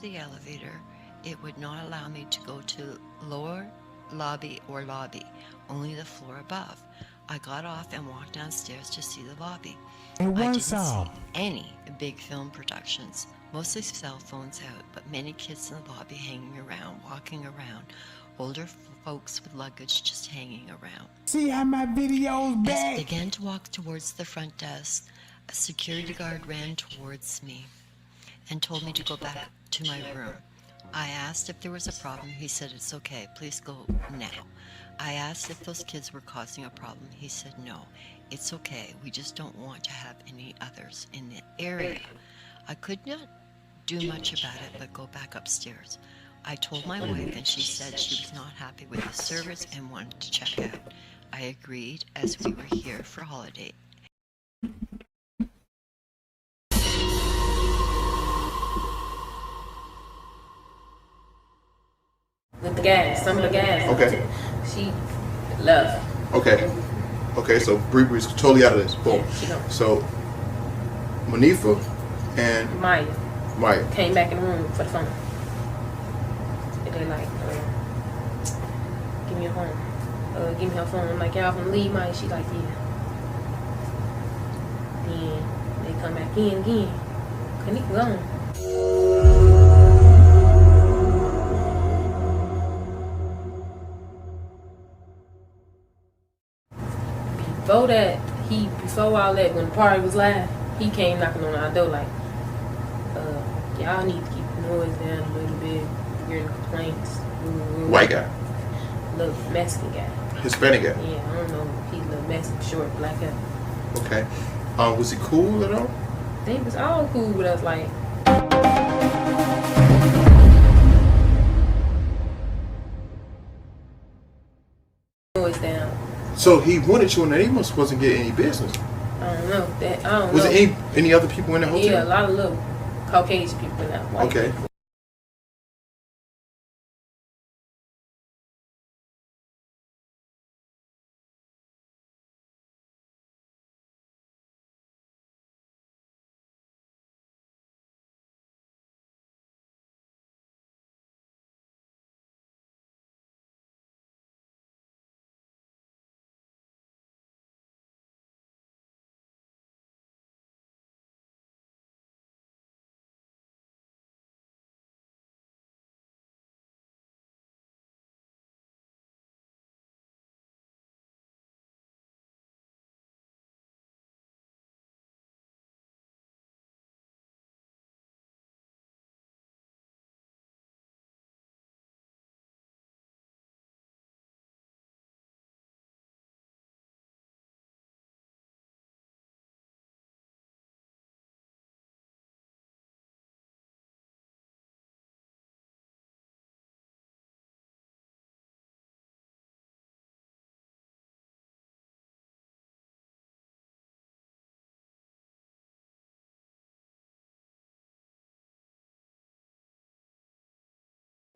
The elevator, it would not allow me to go to lower lobby or lobby, only the floor above. I got off and walked downstairs to see the lobby. And I one didn't song. see any big film productions, mostly cell phones out, but many kids in the lobby hanging around, walking around, older folks with luggage just hanging around. See how my video's As I back? began to walk towards the front desk, a security guard ran towards me and told me to go back to my room. I asked if there was a problem. He said, it's okay, please go now. I asked if those kids were causing a problem. He said, no, it's okay. We just don't want to have any others in the area. I could not do much about it, but go back upstairs. I told my wife and she said she was not happy with the service and wanted to check out. I agreed as we were here for holiday. With the gas, some of the gas. Okay. She left. Okay. Okay, so Bree was totally out of this. Boom. Yeah, she gone. So Manifa and Maya came back in the room for the phone. And they like, give me your phone. Give me her phone. I'm like, y'all gonna leave Maya? She like, yeah. Then they come back in again. Kenneka gone. before all that, when the party was live, he came knocking on our door like, y'all need to keep the noise down a little bit. Hearing complaints. White guy. Little Mexican guy. Hispanic guy. Yeah, I don't know. He's a little Mexican, short, black guy. Okay. Was he cool at all? They was all cool with us, like. Noise down. So he wanted you in there. He wasn't getting any business. I don't know. I don't know. Was there any other people in the hotel? Yeah, a lot of little Caucasian people in that. White Okay. people.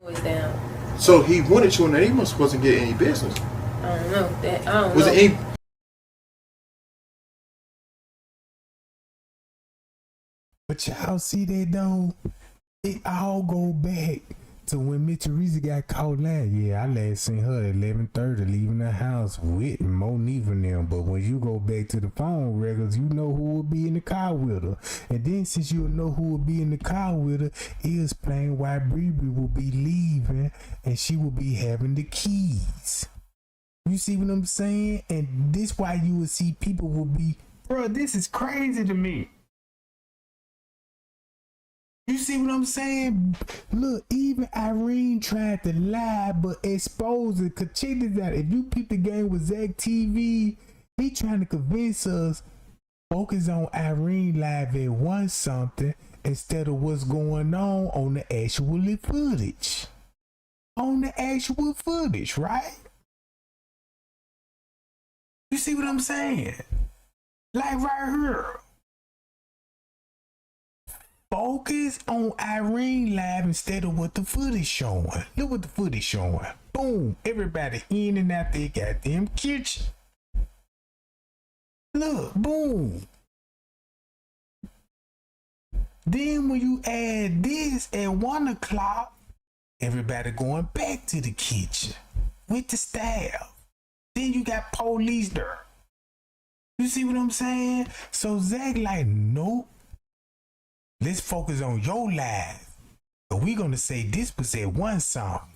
Noise down. So he wanted you in there. He wasn't getting any business. I don't know. I don't Was know. there any? But y'all see that though? It all go back to when Miss Teresa got caught last. Yeah, I last seen her at 11:30 leaving the house with Monique and them. But when you go back to the phone records, you know who will be in the car with her. And then since you know who will be in the car with her, it explain why Bree will be leaving and she will be having the keys. You see what I'm saying? And this why you will see people will be, bro, this is crazy to me. You see what I'm saying? Look, even Irene tried to lie, but expose it. Cause check this out. If you peep the game with Zach TV, he trying to convince us focus on Irene live at one something instead of what's going on the actual footage. On the actual footage, right? You see what I'm saying? Like right here. Focus on Irene live instead of what the footage showing. Look what the footage showing. Boom. Everybody in and out their goddamn kitchen. Look, boom. Then when you add this at 1 o'clock, everybody going back to the kitchen with the staff. Then you got police there. You see what I'm saying? So Zach like, nope. Let's focus on your life. But we're gonna say this was at one something.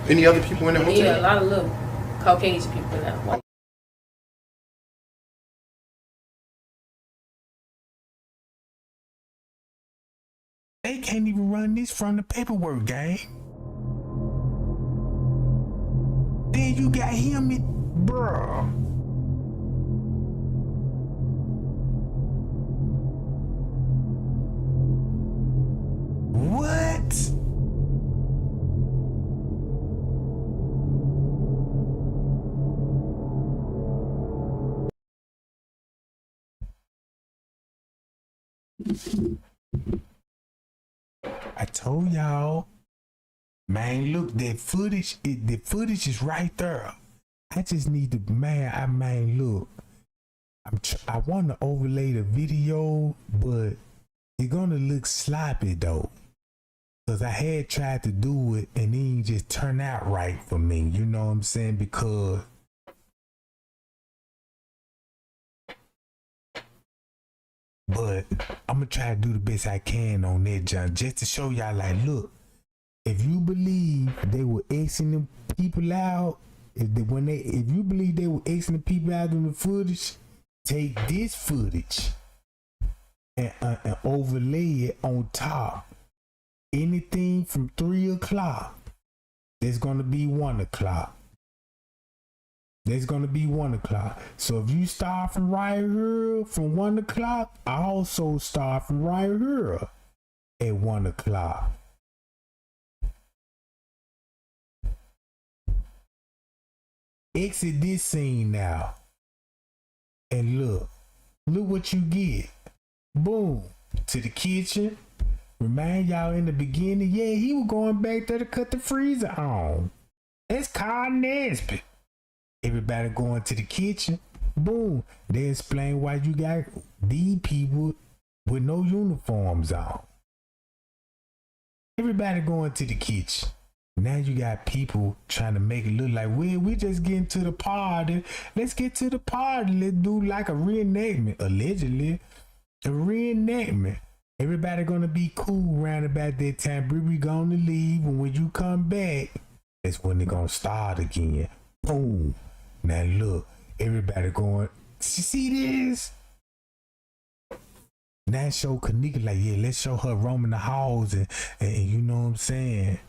Any other people in the hotel? Yeah, a lot of little Caucasian people in that. White. They can't even run this from the paperwork, gang. Then you got him in, bruh. What? I told y'all, man, look, that footage, the footage is right there. I just need to, man, look, I want to overlay the video, but it's gonna look sloppy though. Cause I had tried to do it and it didn't just turn out right for me. You know what I'm saying? Because but I'm gonna try to do the best I can on that, John, just to show y'all like, look, if you believe they were Xing them people out If you believe they were Xing people out in the footage, take this footage and overlay it on top. Anything from 3 o'clock, there's gonna be 1 o'clock. There's gonna be 1 o'clock. So if you start from right here from 1 o'clock, I also start from right here at 1 o'clock. Exit this scene now. And look what you get. Boom. To the kitchen. Remind y'all in the beginning, yeah, he was going back there to cut the freezer on. That's Carl Nesbitt. Everybody going to the kitchen. Boom. They explain why you got these people with no uniforms on. Everybody going to the kitchen. Now you got people trying to make it look like, well, we just getting to the party. Let's get to the party. Let's do like a reenactment. Allegedly, a reenactment. Everybody gonna be cool around about that time. We gonna leave, and when you come back, that's when they're gonna start again. Boom. Now look, everybody going, see this? Now show Kenneka like, yeah, let's show her roaming the halls and you know what I'm saying?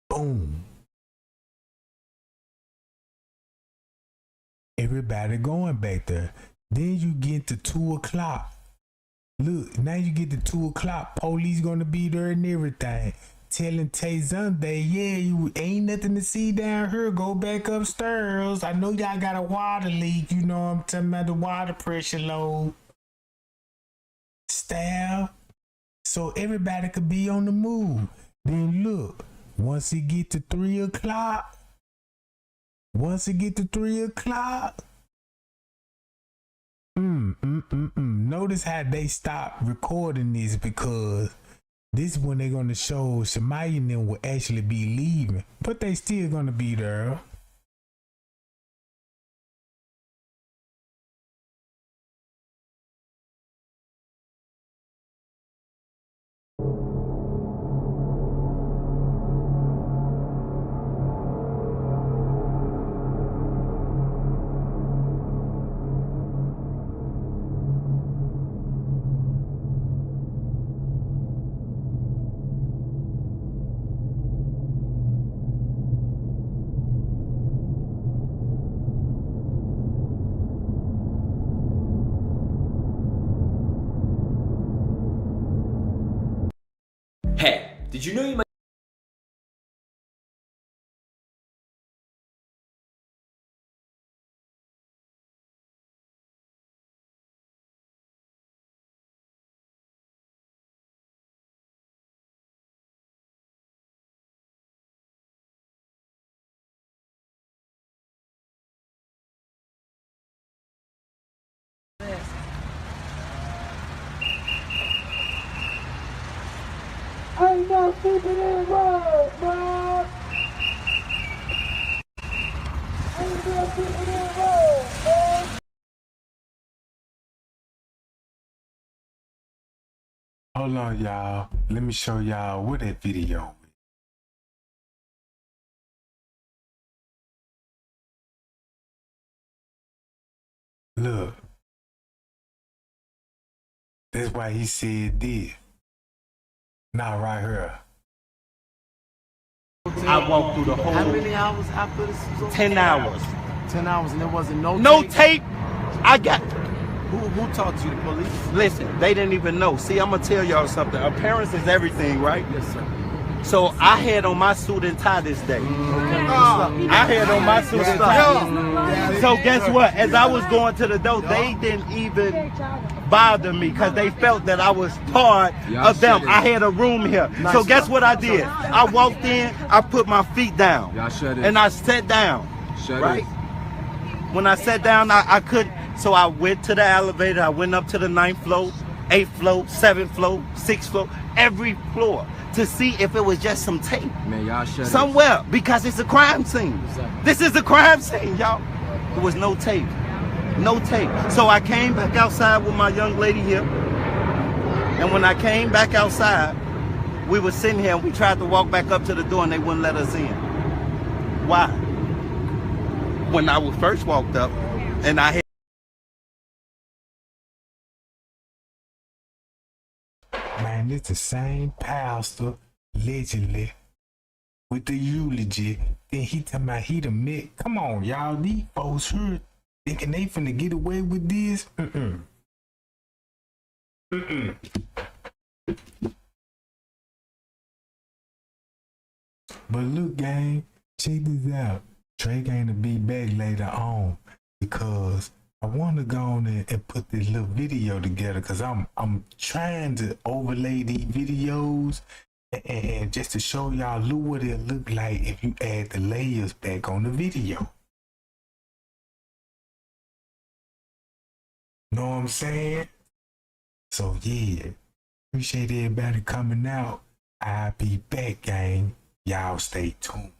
Boom. Everybody going back there. Then you get to 2 o'clock. Look, now you get to 2 o'clock. Police gonna be there and everything. Telling Tay Sunday, yeah, you ain't nothing to see down here. Go back upstairs. I know y'all got a water leak. You know I'm talking about the water pressure low. Staff. So everybody could be on the move. Then look, once it get to 3 o'clock, notice how they stopped recording this, because this is when they're gonna show Shemaya and them will actually be leaving, but they still gonna be there. Hey, did you know you might... Ain't no keeping it wrong, bro. Ain't no keeping it wrong, bro. Hold on, y'all. Let me show y'all what that video is. Look. That's why he said this. Not right here. I walked through the whole... How many hours after this was over? 10 hours. 10 hours and there wasn't no tape? I got... Who talked to you, the police? Listen, they didn't even know. See, I'm going to tell y'all something. Appearance is everything, right? Yes, sir. So I had on my suit and tie this day. I had on my suit and tie. So guess what? As I was going to the door, they didn't even bother me because they felt that I was part of them. I had a room here. So guess what I did? I walked in, I put my feet down, and I sat down. Right? When I sat down, I couldn't. So I went to the elevator. I went up to the 9th floor, 8th floor, 7th floor, 6th floor, every floor, to see if it was just some tape somewhere, because it's a crime scene. This is a crime scene, y'all. There was no tape. No tape. So I came back outside with my young lady here. And when I came back outside, we were sitting here and we tried to walk back up to the door and they wouldn't let us in. Why? When I first walked up and I had Man, it's the same pastor, allegedly, with the eulogy. Then he talking about he done met. Come on, y'all. These folks here thinking they finna get away with this. But look, gang, check this out. Trey going to be back later on because I want to go on and put this little video together because I'm trying to overlay these videos and just to show y'all look what it look like if you add the layers back on the video. Know what I'm saying? So yeah, appreciate everybody coming out. I'll be back, gang. Y'all stay tuned.